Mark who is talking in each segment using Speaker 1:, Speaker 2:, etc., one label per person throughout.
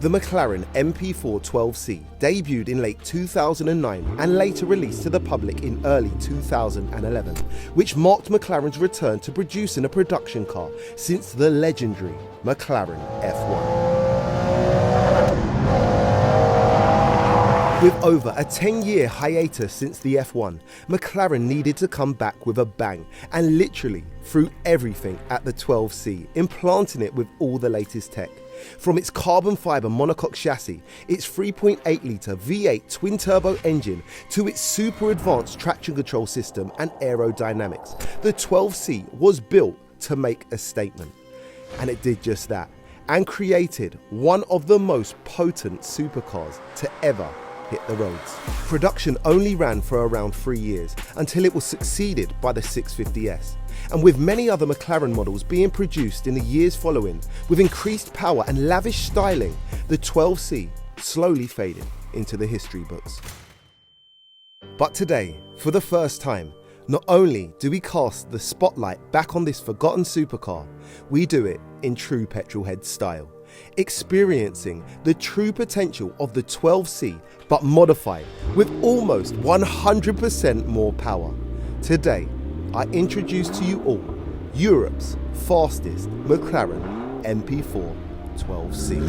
Speaker 1: The Mclaren Mp4-12C debuted in late 2009 and later released to the public in early 2011, which marked McLaren's return to producing a production car since the legendary McLaren F1. With over a 10-year hiatus since the F1, McLaren needed to come back with a bang and literally threw everything at the 12C, implanting it with all the latest tech. From its carbon fibre monocoque chassis, its 3.8-litre V8 twin-turbo engine, to its super advanced traction control system and aerodynamics, the 12C was built to make a statement. And it did just that, and created one of the most potent supercars to ever hit the roads. Production only ran for around 3 years until it was succeeded by the 650S. And with many other McLaren models being produced in the years following, with increased power and lavish styling, the 12C slowly faded into the history books. But today, for the first time, not only do we cast the spotlight back on this forgotten supercar, we do it in true petrolhead style, experiencing the true potential of the 12C, but modified with almost 100% more power. Today, I introduce to you all Europe's fastest McLaren Mp4-12C.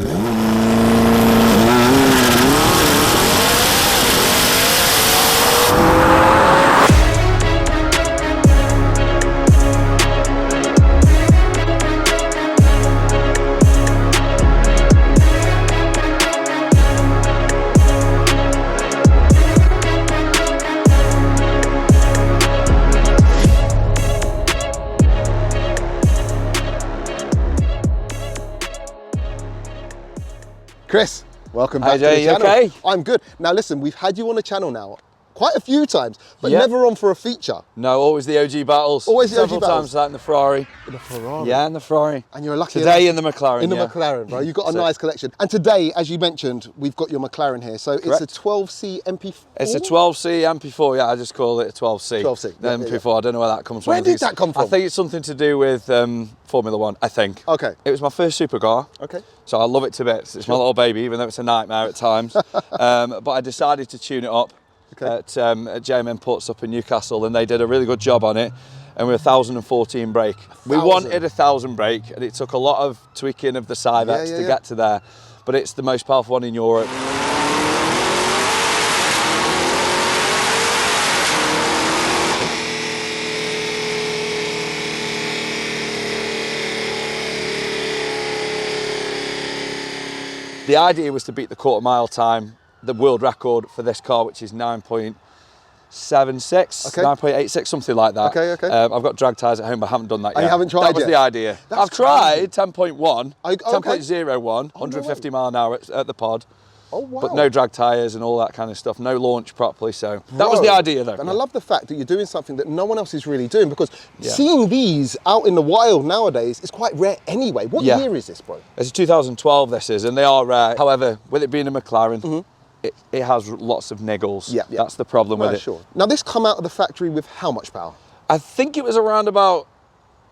Speaker 2: Chris, welcome back to the channel. Okay? I'm good. Now listen, we've had you on the channel now quite a few times, but never on for a feature.
Speaker 3: No, always the OG battles.
Speaker 2: Always the OG
Speaker 3: Several
Speaker 2: battles.
Speaker 3: times that in the Ferrari.
Speaker 2: In the Ferrari?
Speaker 3: Yeah, in the Ferrari.
Speaker 2: And you're lucky
Speaker 3: today in the McLaren.
Speaker 2: In the McLaren, bro. You've got a nice collection. And today, as you mentioned, we've got your McLaren here. So it's a 12C MP4?
Speaker 3: It's a 12C MP4, yeah, I just call it a 12C.
Speaker 2: 12C.
Speaker 3: The MP4, I don't know where that comes from.
Speaker 2: Where did that come from?
Speaker 3: I think it's something to do with Formula One, I think.
Speaker 2: Okay.
Speaker 3: It was my first supercar.
Speaker 2: Okay.
Speaker 3: So I love it to bits. It's my little baby, even though it's a nightmare at times. But I decided to tune it up at JMM Ports up in Newcastle, and they did a really good job on it. And we're 1014 brake. We wanted 1000 brake, and it took a lot of tweaking of the Cyvex to get to there. But it's the most powerful one in Europe. The idea was to beat the quarter-mile time, the world record for this car, which is 9.76, 9.86, something like that.
Speaker 2: Okay.
Speaker 3: I've got drag tyres at home, but I haven't done that yet.
Speaker 2: You haven't tried
Speaker 3: That was
Speaker 2: yet?
Speaker 3: the idea. I've tried 10.1, 10.01, 150 mile an hour at the pod.
Speaker 2: Oh, wow.
Speaker 3: But no drag tyres and all that kind of stuff, no launch properly, so that was the idea though.
Speaker 2: And I love the fact that you're doing something that no one else is really doing, because seeing these out in the wild nowadays is quite rare anyway. What year is this, bro?
Speaker 3: It's a 2012 this is, and they are rare. However, with it being a McLaren, it has lots of niggles. That's the problem with it.
Speaker 2: Sure. Now this come out of the factory with how much power?
Speaker 3: I think it was around about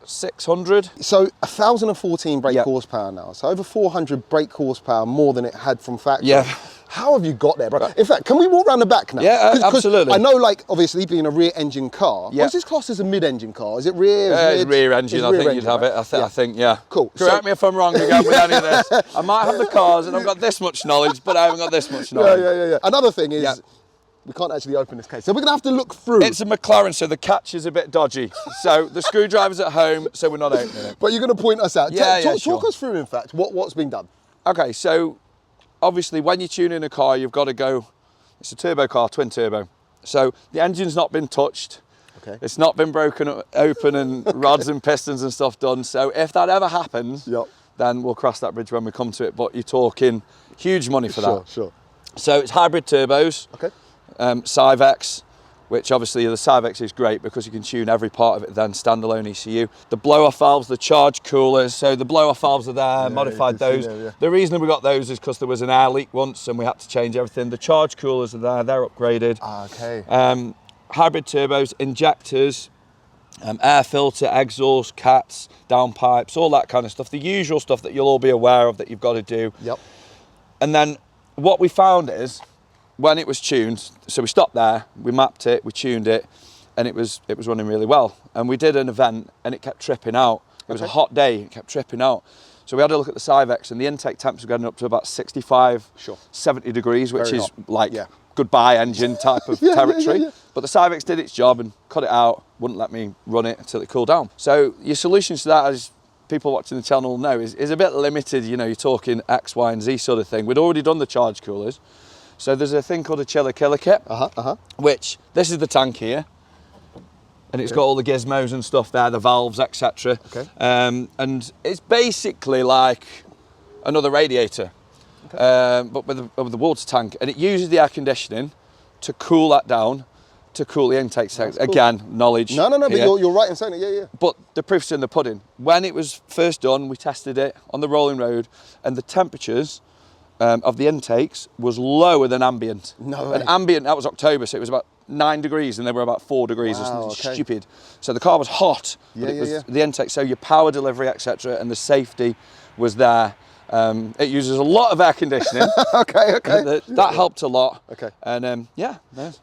Speaker 3: 600.
Speaker 2: So 1014 brake horsepower now. So over 400 brake horsepower more than it had from factory.
Speaker 3: Yeah.
Speaker 2: How have you got there, bro? In fact, can we walk around the back now?
Speaker 3: Yeah, absolutely.
Speaker 2: I know, like, obviously being a rear engine car, was this classed as a mid-engine car? Is it rear?
Speaker 3: It's rear engine, I think you'd have it. I think, yeah.
Speaker 2: Cool.
Speaker 3: Correct me if I'm wrong again with any of this. I might have the cars and I've got this much knowledge, but I haven't got this much knowledge.
Speaker 2: Yeah. Another thing is, we can't actually open this case, so we're gonna have to look through.
Speaker 3: It's a McLaren, so the catch is a bit dodgy. So the screwdriver's at home, so we're not opening it.
Speaker 2: But you're gonna point us out. Talk us through, in fact, what's been done.
Speaker 3: Okay, so obviously when you tune in a car, you've got to go, it's a turbo car, twin turbo. So the engine's not been touched.
Speaker 2: Okay.
Speaker 3: It's not been broken open and rods and pistons and stuff done. So if that ever happens, then we'll cross that bridge when we come to it. But you're talking huge money for that.
Speaker 2: Sure.
Speaker 3: So it's hybrid turbos.
Speaker 2: Okay.
Speaker 3: Cyvex, which obviously the Cyvex is great because you can tune every part of it then standalone ECU. The blow-off valves, the charge coolers, so the blow-off valves are there, modified those. The reason we got those is because there was an air leak once and we had to change everything. The charge coolers are there, they're upgraded.
Speaker 2: Okay.
Speaker 3: Hybrid turbos, injectors, air filter, exhaust, cats, downpipes, all that kind of stuff. The usual stuff that you'll all be aware of that you've got to do. And then what we found is when it was tuned, so we stopped there, we mapped it, we tuned it, and it was running really well. And we did an event and it kept tripping out. It was a hot day, it kept tripping out. So we had a look at the Civex, and the intake temps were getting up to about 65, 70 degrees, which is like goodbye engine type of territory. But the Civex did its job and cut it out, wouldn't let me run it until it cooled down. So your solutions to that, as people watching the channel know, is a bit limited. You know, you're talking X, Y, and Z sort of thing. We'd already done the charge coolers. So there's a thing called a chiller killer kit, which, this is the tank here. And it's got all the gizmos and stuff there, the valves, etc. And it's basically like another radiator, but with the water tank. And it uses the air conditioning to cool that down, to cool the intake. Cool. Again, knowledge.
Speaker 2: No, but you're right in saying it,
Speaker 3: But the proof's in the pudding. When it was first done, we tested it on the rolling road, and the temperatures of the intakes was lower than ambient. And ambient, that was October, so it was about 9 degrees, and they were about 4 degrees. Wow, stupid. So the car was hot, but it was the intake. So your power delivery, etc., and the safety was there. It uses a lot of air conditioning. That helped a lot. And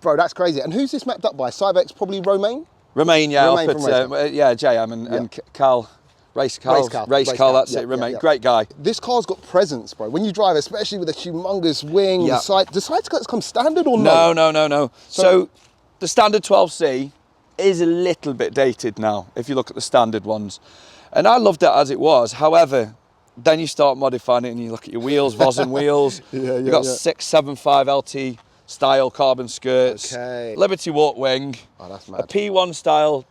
Speaker 2: bro, that's crazy. And who's this mapped up by? Civex, probably Romain?
Speaker 3: Romain, yeah. JM and Cal. Race Cal, that's it, Romain. Great guy.
Speaker 2: This car's got presence, bro. When you drive, especially with a humongous wing, the side skirts come standard or no?
Speaker 3: No. So the standard 12C is a little bit dated now, if you look at the standard ones. And I loved it as it was. However, then you start modifying it and you look at your wheels, Vossen wheels. You've got 675 LT style carbon skirts, Liberty Walk wing,
Speaker 2: that's mad.
Speaker 3: A P1 style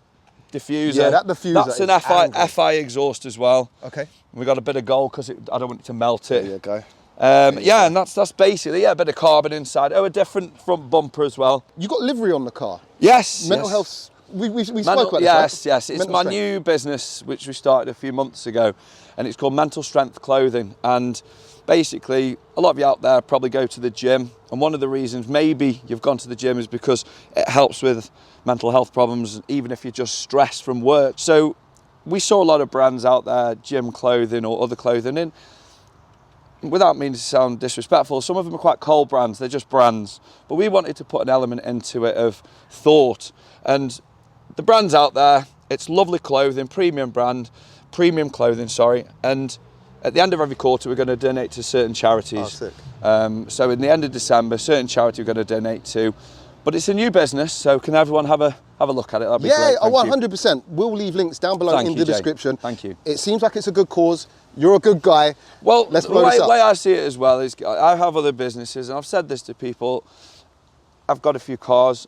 Speaker 3: diffuser.
Speaker 2: Yeah, that diffuser.
Speaker 3: That's an FI exhaust as well.
Speaker 2: Okay.
Speaker 3: We got a bit of gold because I don't want it to melt it.
Speaker 2: There you go.
Speaker 3: And that's basically a bit of carbon inside. A different front bumper as well.
Speaker 2: You got livery on the car?
Speaker 3: Yes.
Speaker 2: Mental health. We spoke about this.
Speaker 3: Yes. It's my new business, which we started a few months ago, and it's called Mental Strength Clothing. And basically, a lot of you out there probably go to the gym, and one of the reasons maybe you've gone to the gym is because it helps with mental health problems, even if you're just stressed from work. So we saw a lot of brands out there, gym clothing or other clothing, and without meaning to sound disrespectful, some of them are quite cold brands, they're just brands. But we wanted to put an element into it of thought. And the brands out there, it's lovely clothing, premium clothing, and at the end of every quarter, we're going to donate to certain charities.
Speaker 2: Oh, sick.
Speaker 3: So in the end of December, certain charity we're going to donate to. But it's a new business, so can everyone have a look at it? That'd be great.
Speaker 2: 100%. We'll leave links down below in the description.
Speaker 3: Thank you.
Speaker 2: It seems like it's a good cause. You're a good guy.
Speaker 3: Well,
Speaker 2: let's blow this up.
Speaker 3: The way I see it as well is I have other businesses, and I've said this to people. I've got a few cars.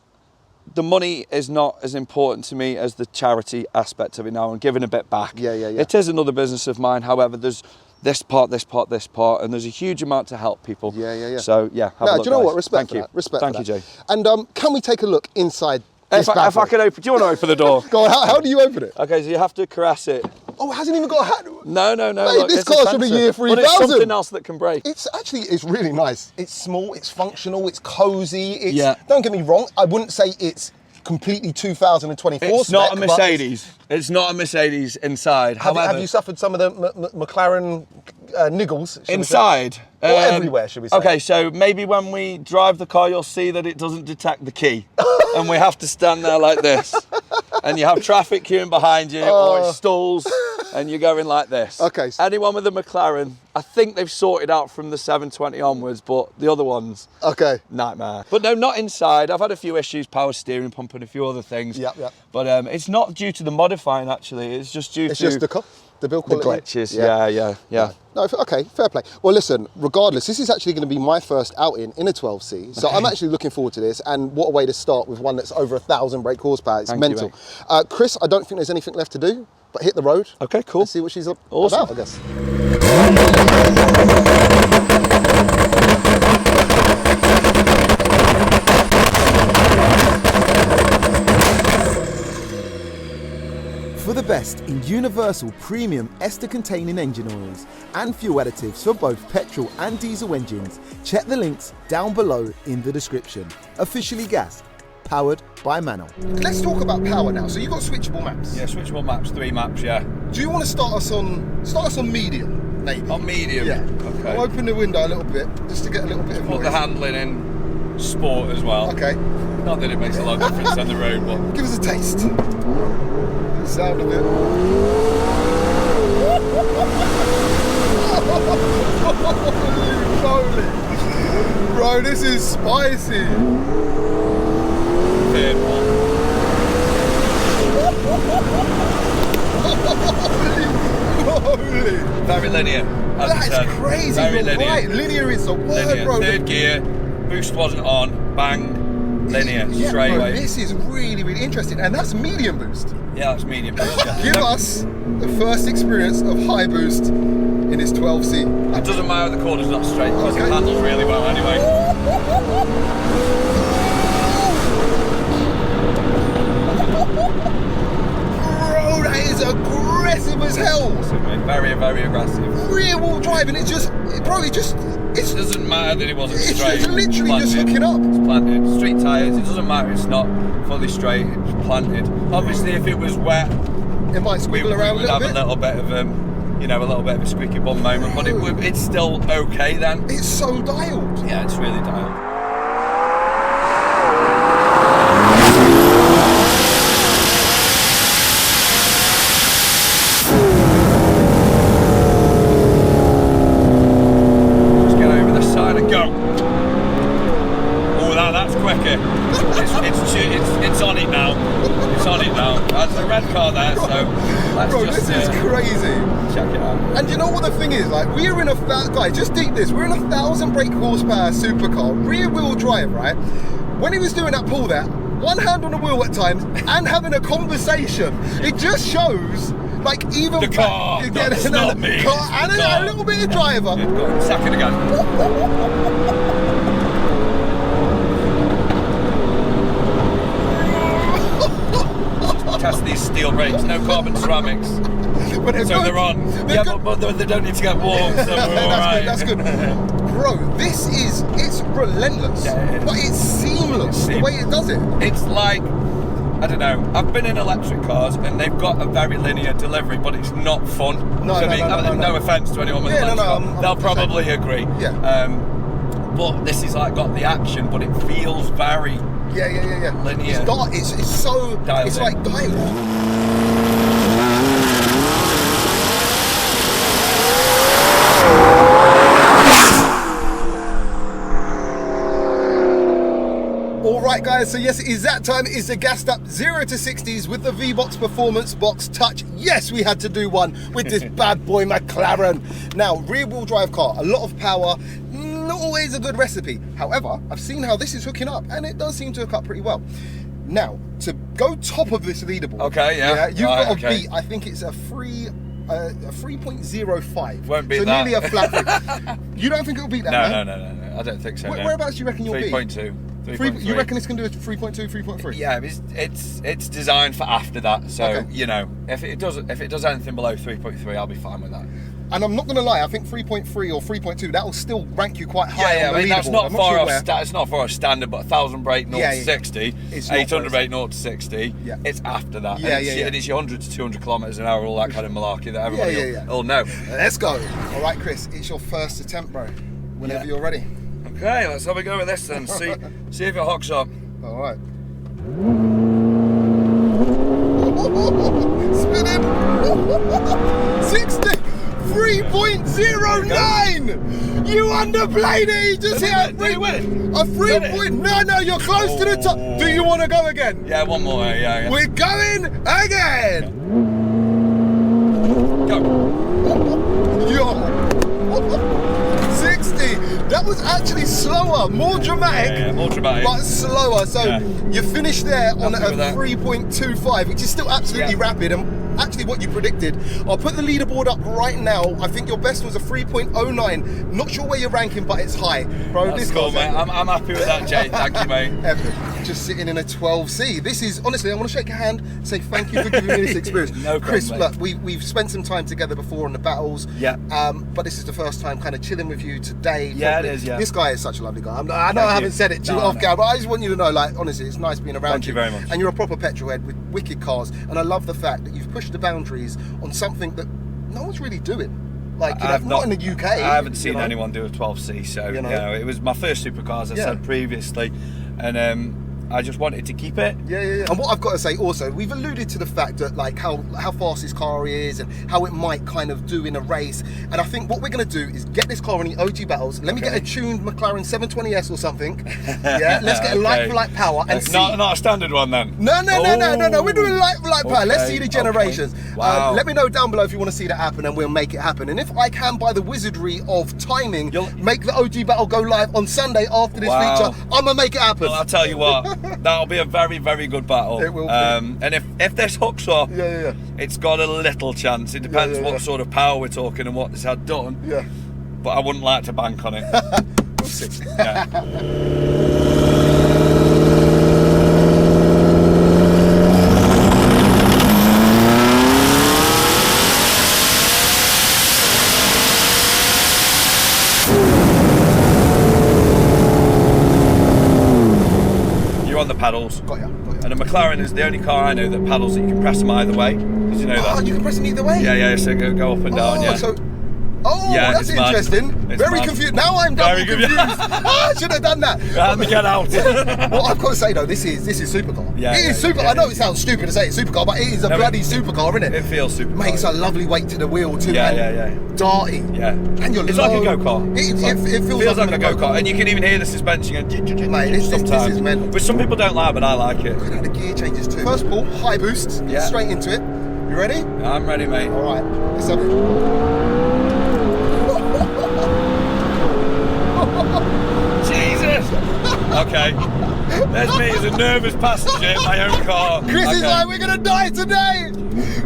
Speaker 3: The money is not as important to me as the charity aspect of it now and giving a bit back.
Speaker 2: Yeah.
Speaker 3: It is another business of mine. However, there's this part, and there's a huge amount to help people.
Speaker 2: Yeah.
Speaker 3: So have a look,
Speaker 2: do you know
Speaker 3: guys.
Speaker 2: what? Respect
Speaker 3: Thank you.
Speaker 2: That. Respect
Speaker 3: Thank
Speaker 2: for
Speaker 3: you,
Speaker 2: that.
Speaker 3: Jay.
Speaker 2: And can we take a look inside this
Speaker 3: If I can open, do you want to open the door?
Speaker 2: Go on, how do you open it?
Speaker 3: Okay, so you have to caress it.
Speaker 2: Oh, it hasn't even got a hat.
Speaker 3: No.
Speaker 2: Mate,
Speaker 3: Look,
Speaker 2: this car's from the year 3000.
Speaker 3: But it's something else that can break.
Speaker 2: It's really nice. It's small, it's functional, it's cozy. Don't get me wrong, I wouldn't say it's completely 2024
Speaker 3: It's not a Mercedes. It's not a Mercedes inside.
Speaker 2: Have you suffered some of the McLaren niggles?
Speaker 3: Inside?
Speaker 2: Or everywhere, should we say?
Speaker 3: Okay, so maybe when we drive the car, you'll see that it doesn't detect the key. And we have to stand there like this. And you have traffic queuing behind you, or it stalls, and you're going like this.
Speaker 2: Okay.
Speaker 3: Anyone with a McLaren, I think they've sorted out from the 720 onwards, but the other ones, nightmare. But no, not inside. I've had a few issues, power steering pump and a few other things.
Speaker 2: Yep.
Speaker 3: But it's not due to the modifying, actually. It's just due to...
Speaker 2: It's just the build quality?
Speaker 3: The glitches, yeah.
Speaker 2: No, okay, fair play. Well, listen, regardless, this is actually going to be my first outing in a 12C. So I'm actually looking forward to this. And what a way to start with one that's over 1,000 brake horsepower. It's mental. Chris, I don't think there's anything left to do, but hit the road.
Speaker 3: Okay, cool.
Speaker 2: Let's see what she's about, I guess.
Speaker 1: For the best in universal premium ester-containing engine oils and fuel additives for both petrol and diesel engines, check the links down below in the description. Officially gassed, powered by MANNOL.
Speaker 2: Let's talk about power now. So you've got switchable maps.
Speaker 3: Yeah, switchable maps, 3 maps, yeah.
Speaker 2: Do you want to start us on medium? maybe.
Speaker 3: On medium?
Speaker 2: Yeah.
Speaker 3: Okay.
Speaker 2: I'll open the window a little bit, just to get a little bit of
Speaker 3: Put
Speaker 2: noise.
Speaker 3: the handling in sport as well.
Speaker 2: Okay.
Speaker 3: Not that it makes a lot of difference on the road, but...
Speaker 2: Give us a taste. The sound of it. Holy moly. Bro, this is spicy. Holy.
Speaker 3: Very linear.
Speaker 2: That's crazy.
Speaker 3: Very
Speaker 2: You're
Speaker 3: linear.
Speaker 2: Right. Linear is the word,
Speaker 3: Linear.
Speaker 2: bro.
Speaker 3: Third gear, boost wasn't on, bang, linear,
Speaker 2: Yeah,
Speaker 3: straight
Speaker 2: bro,
Speaker 3: away.
Speaker 2: this is really, really interesting. And that's medium boost.
Speaker 3: Yeah, that's medium.
Speaker 2: Give us the first experience of high boost in this 12C.
Speaker 3: It doesn't matter if the corner's not straight because
Speaker 2: Okay.
Speaker 3: it handles really well anyway.
Speaker 2: Bro, that is aggressive as hell.
Speaker 3: Very, very aggressive.
Speaker 2: Rear wheel driving, it
Speaker 3: Doesn't matter that it wasn't
Speaker 2: it's
Speaker 3: straight.
Speaker 2: just literally
Speaker 3: Planted.
Speaker 2: just hooking up.
Speaker 3: It's planted. Street tyres, it doesn't matter, it's not fully straight, it's planted. Obviously if it was wet,
Speaker 2: It might
Speaker 3: we
Speaker 2: squiggle around a
Speaker 3: would
Speaker 2: little
Speaker 3: have
Speaker 2: bit.
Speaker 3: a little bit of you know, a little bit of a squeaky bum moment, but it's still okay then.
Speaker 2: It's so dialed.
Speaker 3: Yeah, it's really dialed. Let's get over this side and go. Oh, that's quicker. It's on it now. It's on it now. There's a red car there, so let's
Speaker 2: Bro,
Speaker 3: just
Speaker 2: this is crazy.
Speaker 3: check it out.
Speaker 2: And you know what the thing is? Like, we're in a guys, just deep this. We're in a 1,000 brake horsepower supercar, rear wheel drive, right? When he was doing that pull there, one hand on the wheel at times and having a conversation, it just shows, like, even
Speaker 3: The car, it's not me,
Speaker 2: car,
Speaker 3: it's
Speaker 2: and
Speaker 3: the car.
Speaker 2: a little bit of driver.
Speaker 3: Yeah, go on, second again. Test these steel brakes, no carbon ceramics.
Speaker 2: But
Speaker 3: So they're on. Yeah, but they don't need to get warm, so we're alright.
Speaker 2: That's good. Bro, it's relentless,
Speaker 3: Yeah.
Speaker 2: but it's seamless the way it does it.
Speaker 3: It's like, I don't know, I've been in electric cars and they've got a very linear delivery, but it's not fun.
Speaker 2: No, no
Speaker 3: offence to anyone with
Speaker 2: Yeah,
Speaker 3: an
Speaker 2: no,
Speaker 3: electric car. They'll probably agree.
Speaker 2: Yeah.
Speaker 3: But this is like got the action, but it feels very
Speaker 2: Yeah.
Speaker 3: linear.
Speaker 2: It's so
Speaker 3: Dialed
Speaker 2: it's
Speaker 3: in.
Speaker 2: like dialed. Alright guys, so yes, it is that time. It is the gassed up 0 to 60s with the V-Box Performance Box Touch. Yes, we had to do one with this bad boy McLaren. Now, rear wheel drive car, a lot of power, not always a good recipe. However, I've seen how this is hooking up and it does seem to hook up pretty well. Now, to go top of this leaderboard,
Speaker 3: Okay, yeah.
Speaker 2: you've
Speaker 3: Right,
Speaker 2: got to
Speaker 3: okay.
Speaker 2: beat, I think it's a 3.05.
Speaker 3: Won't beat
Speaker 2: so
Speaker 3: that.
Speaker 2: nearly a flat 3. You don't think it'll beat that, man?
Speaker 3: No. I don't think so. no.
Speaker 2: Whereabouts do you reckon you'll be?
Speaker 3: 3.2.
Speaker 2: 3, you reckon it's going to do a 3.2, 3.3?
Speaker 3: Yeah, it's designed for after that. So
Speaker 2: Okay.
Speaker 3: you know, if it does anything below 3.3, I'll be fine with that.
Speaker 2: And I'm not going to lie, I think 3.3 or 3.2, that will still rank you quite high
Speaker 3: Yeah,
Speaker 2: on
Speaker 3: I
Speaker 2: the
Speaker 3: mean that's
Speaker 2: leaderboard.
Speaker 3: not
Speaker 2: I'm
Speaker 3: far
Speaker 2: sure
Speaker 3: off.
Speaker 2: where.
Speaker 3: It's not far off standard, but 1,000 brake 0
Speaker 2: Yeah,
Speaker 3: to
Speaker 2: yeah.
Speaker 3: 60,
Speaker 2: It's not
Speaker 3: 800
Speaker 2: first.
Speaker 3: brake 0 to 60.
Speaker 2: Yeah.
Speaker 3: It's after that.
Speaker 2: Yeah,
Speaker 3: and it's,
Speaker 2: yeah.
Speaker 3: And it's your 100 to 200 kilometers an hour, all that kind of malarkey that everybody
Speaker 2: Yeah.
Speaker 3: will know.
Speaker 2: Let's go. All right, Chris, it's your first attempt, bro. Whenever
Speaker 3: Yeah.
Speaker 2: you're ready.
Speaker 3: Okay, let's have a go with this then. See if it hooks up.
Speaker 2: All right. Spinning. 60. 3.09. You underplayed it. You just hit a
Speaker 3: Did it win?
Speaker 2: A 3 point. No, you're close to the top. Do you want to go again?
Speaker 3: Yeah, one more. Yeah.
Speaker 2: We're going again.
Speaker 3: Go.
Speaker 2: Yo. 60. That was actually slower, more dramatic.
Speaker 3: Yeah, more dramatic.
Speaker 2: But slower. So
Speaker 3: Yeah.
Speaker 2: you finished there on
Speaker 3: Happy
Speaker 2: a
Speaker 3: with that.
Speaker 2: 3.25, which is still absolutely
Speaker 3: Yeah.
Speaker 2: rapid and actually what you predicted. I'll put the leaderboard up right now. I think your best was a 3.09. Not sure where you're ranking, but it's high. Bro,
Speaker 3: That's
Speaker 2: this
Speaker 3: cool,
Speaker 2: car's
Speaker 3: mate. I'm happy with that, Jay. Thank you, mate.
Speaker 2: epic. Just sitting in a 12C. This is, honestly, I want to shake your hand, say thank you for giving me this experience.
Speaker 3: No
Speaker 2: Chris,
Speaker 3: problem,
Speaker 2: look, we've spent some time together before on the battles.
Speaker 3: Yeah.
Speaker 2: But this is the first time kind of chilling with you today.
Speaker 3: Yeah,
Speaker 2: properly.
Speaker 3: it is, yeah.
Speaker 2: This guy is such a lovely guy. I know
Speaker 3: Thank
Speaker 2: I haven't
Speaker 3: you.
Speaker 2: said it to you
Speaker 3: No,
Speaker 2: off
Speaker 3: no.
Speaker 2: camera, but I just want you to know, like, honestly, it's nice being around
Speaker 3: Thank you very much.
Speaker 2: And you're a proper petrol head with wicked cars. And I love the fact that you've pushed the boundaries on something that no one's really doing. Like, not in the UK.
Speaker 3: I haven't seen anyone do a 12C, so you know, it was my first supercar, as I said previously, and I just wanted to keep it.
Speaker 2: Yeah. And what I've got to say also, we've alluded to the fact that like how fast this car is and how it might kind of do in a race. And I think what we're going to do is get this car in the OG battles. Let me get a tuned McLaren 720S or something. Yeah, let's get a like-for-like power and see.
Speaker 3: Not a standard one then?
Speaker 2: No. We're doing like-for-like power. Let's see the generations.
Speaker 3: Wow.
Speaker 2: Let me know down below if you want to see that happen, and we'll make it happen. And if I can, by the wizardry of timing, make the OG battle go live on Sunday after this feature, I'm going to make it happen.
Speaker 3: Well, I'll tell you what. That'll be a very, very good battle.
Speaker 2: It will be.
Speaker 3: And if this hooks up, it's got a little chance. It depends what sort of power we're talking and what this had done.
Speaker 2: Yeah.
Speaker 3: But I wouldn't like to bank on it.
Speaker 2: We'll see.
Speaker 3: On the paddles.
Speaker 2: Got ya.
Speaker 3: And a McLaren is the only car I know that paddles that you can press them either way. Did you know that?
Speaker 2: Oh, you can press them either way?
Speaker 3: Yeah, so go up and down,
Speaker 2: That's interesting. Very confused. Now I'm double confused. I should have done that.
Speaker 3: Let me get out.
Speaker 2: Well, I've got to say though, this is supercar. It is super. I know it sounds stupid to say it's supercar, but it is a bloody supercar, isn't it?
Speaker 3: It feels supercar.
Speaker 2: Mate, it's a lovely weight to the wheel too.
Speaker 3: Yeah.
Speaker 2: Darty.
Speaker 3: Yeah.
Speaker 2: And you're
Speaker 3: It's like a go-kart.
Speaker 2: It feels like a
Speaker 3: go-kart. And you can even hear the suspension.
Speaker 2: Mate, this is mental.
Speaker 3: Which some people don't like, but I like it.
Speaker 2: Look at the gear changes too. First of all, high boost.
Speaker 3: Yeah.
Speaker 2: Straight into it. You ready?
Speaker 3: I'm ready, mate.
Speaker 2: All right. Let's have it.
Speaker 3: Jesus! Okay. There's me as a nervous passenger in my own car.
Speaker 2: Chris is like, we're going to die today!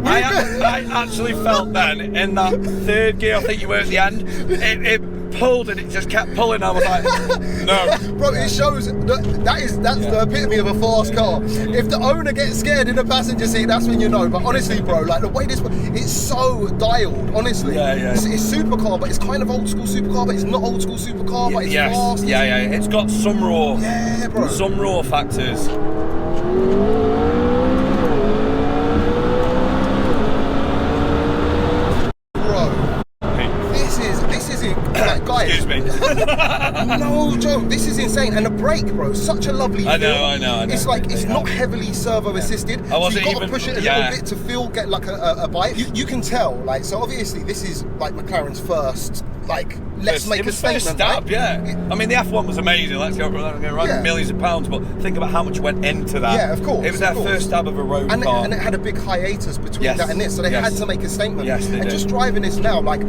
Speaker 3: I actually felt then, in that third gear, I think you were at the end, it pulled and it just kept pulling. I was like, no.
Speaker 2: Bro, it shows that's the epitome of a fast car. If the owner gets scared in the passenger seat, that's when you know. But honestly, bro, like the way it's so dialed, honestly.
Speaker 3: Yeah.
Speaker 2: It's supercar, but it's kind of old school supercar, but it's not old school supercar, but it's fast.
Speaker 3: Yeah. It's got some raw.
Speaker 2: Yeah, bro.
Speaker 3: Some raw factors.
Speaker 2: Guys,
Speaker 3: excuse me.
Speaker 2: No joke, this is insane. And the brake, bro, such a lovely feel.
Speaker 3: I know.
Speaker 2: It's like, it's not heavily servo assisted.
Speaker 3: I wasn't
Speaker 2: so you've got
Speaker 3: even,
Speaker 2: to push it a little bit to get like a bite. You can tell, like, so obviously this is like McLaren's first, like, let's make a statement.
Speaker 3: Stab, I mean, the F1 was amazing. Let's go run millions of pounds, but think about how much went into that.
Speaker 2: Yeah, of course.
Speaker 3: It was their first stab of a road car.
Speaker 2: And it had a big hiatus between that and this, so they had to make a statement.
Speaker 3: Yes, they did.
Speaker 2: Just driving this now, like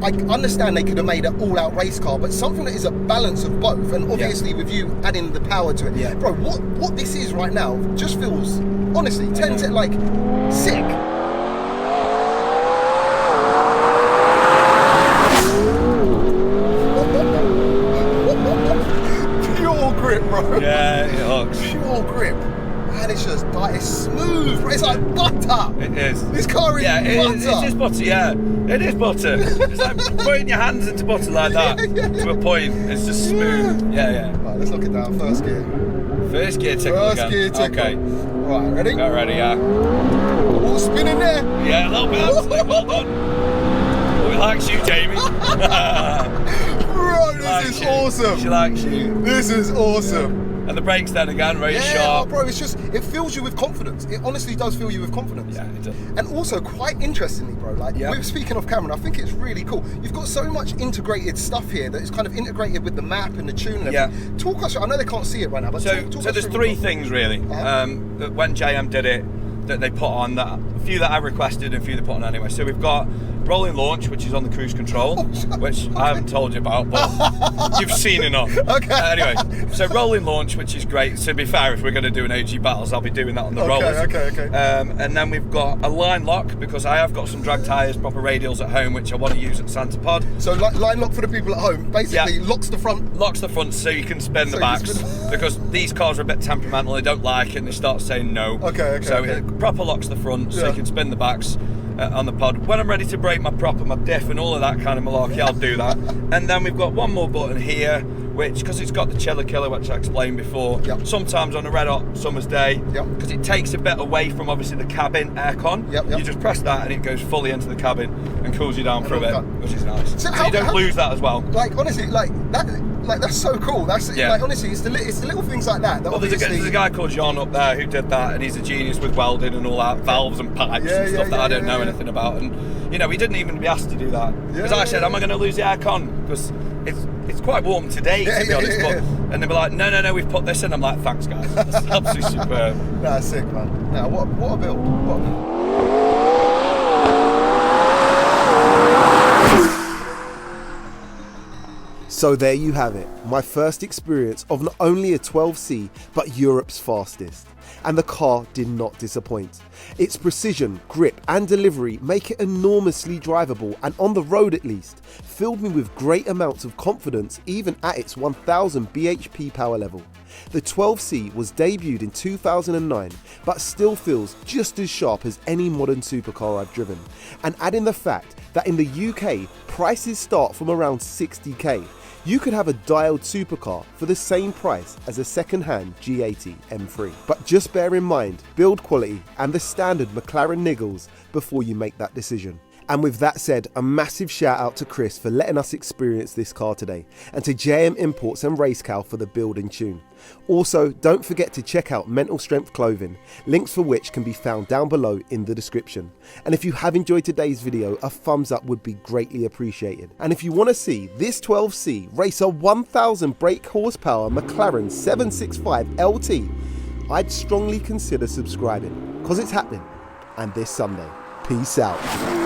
Speaker 2: I understand they could have made an all-out race car, but something that is a balance of both, and obviously with you adding the power to it, bro. What this is right now just feels, honestly, 10 to like sick. Pure grip, bro.
Speaker 3: Yeah, it hooks.
Speaker 2: Pure grip. And it's just like, it's smooth, bro. It's like butter.
Speaker 3: It is.
Speaker 2: This car is butter.
Speaker 3: It is butter, It is butter. It's like putting your hands into butter like that to a point. It's just smooth. Yeah.
Speaker 2: Right, let's look it down. First gear.
Speaker 3: First gear tickle
Speaker 2: First
Speaker 3: again.
Speaker 2: gear tickle.
Speaker 3: Okay.
Speaker 2: Right, ready?
Speaker 3: Go ready, yeah.
Speaker 2: All spinning there.
Speaker 3: Yeah, a little bit actually. Well done. Oh, he likes you, Jamie.
Speaker 2: Bro, this is awesome.
Speaker 3: She likes you.
Speaker 2: This is awesome.
Speaker 3: And the brakes then again, very sharp.
Speaker 2: Bro, it's just, it fills you with confidence. It honestly does fill you with confidence.
Speaker 3: Yeah, it does.
Speaker 2: And also, quite interestingly, bro, like, we're speaking off camera, I think it's really cool. You've got so much integrated stuff here that is kind of integrated with the map and the tune and everything. Talk us, I know they can't see it right now, but
Speaker 3: so
Speaker 2: talk us
Speaker 3: there's
Speaker 2: through
Speaker 3: three things really. That when JM did it, that they put on, that a few that I requested and a few they put on anyway. So we've got rolling launch, which is on the cruise control, which I haven't told you about, but you've seen enough.
Speaker 2: Okay.
Speaker 3: Anyway, so rolling launch, which is great. To be fair, if we're going to do an AG battles, I'll be doing that on the rollers.
Speaker 2: Okay.
Speaker 3: And then we've got a line lock, because I have got some drag tyres, proper radials at home, which I want to use at Santa Pod.
Speaker 2: So line lock for the people at home, basically locks the front.
Speaker 3: Locks the front so you can spin the backs, because these cars are a bit temperamental, they don't like it and they start saying no. So it proper locks the front so you can spin the backs on the pod. When I'm ready to brake my prop and my diff and all of that kind of malarkey, I'll do that. And then we've got one more button here, which, because it's got the chiller killer, which I explained before, sometimes on a red hot summer's day, because it takes a bit away from obviously the cabin aircon, you just press that and it goes fully into the cabin and cools you down for a bit, which is nice. So you don't lose that as well.
Speaker 2: Like, honestly, like that's so cool. That's like, honestly, it's the little things like that.
Speaker 3: Well, there's a guy called John up there who did that, and he's a genius with welding and all that, valves and pipes and stuff that I don't know anything about. And you know, he didn't even be asked to do that because I said, "Am I going to lose the aircon?" Because it's quite warm today, to be honest. But, and they were like, no, we've put this in. I'm like, thanks, guys. That's absolutely superb.
Speaker 2: That's sick, man. Nah, what a build. What a build.
Speaker 1: So there you have it, my first experience of not only a 12C, but Europe's fastest. And the car did not disappoint. Its precision, grip and delivery make it enormously drivable, and on the road at least, filled me with great amounts of confidence even at its 1000 bhp power level. The 12C was debuted in 2009, but still feels just as sharp as any modern supercar I've driven. And add in the fact that in the UK, prices start from around 60k. You could have a dialed supercar for the same price as a second-hand G80 M3. But just bear in mind build quality and the standard McLaren niggles before you make that decision. And with that said, a massive shout out to Chris for letting us experience this car today, and to JM Imports and Racecal for the build and tune. Also, don't forget to check out Mental Strength Clothing, links for which can be found down below in the description. And if you have enjoyed today's video, a thumbs up would be greatly appreciated. And if you want to see this 12C race a 1000 brake horsepower McLaren 765 LT, I'd strongly consider subscribing, because it's happening, and this Sunday. Peace out.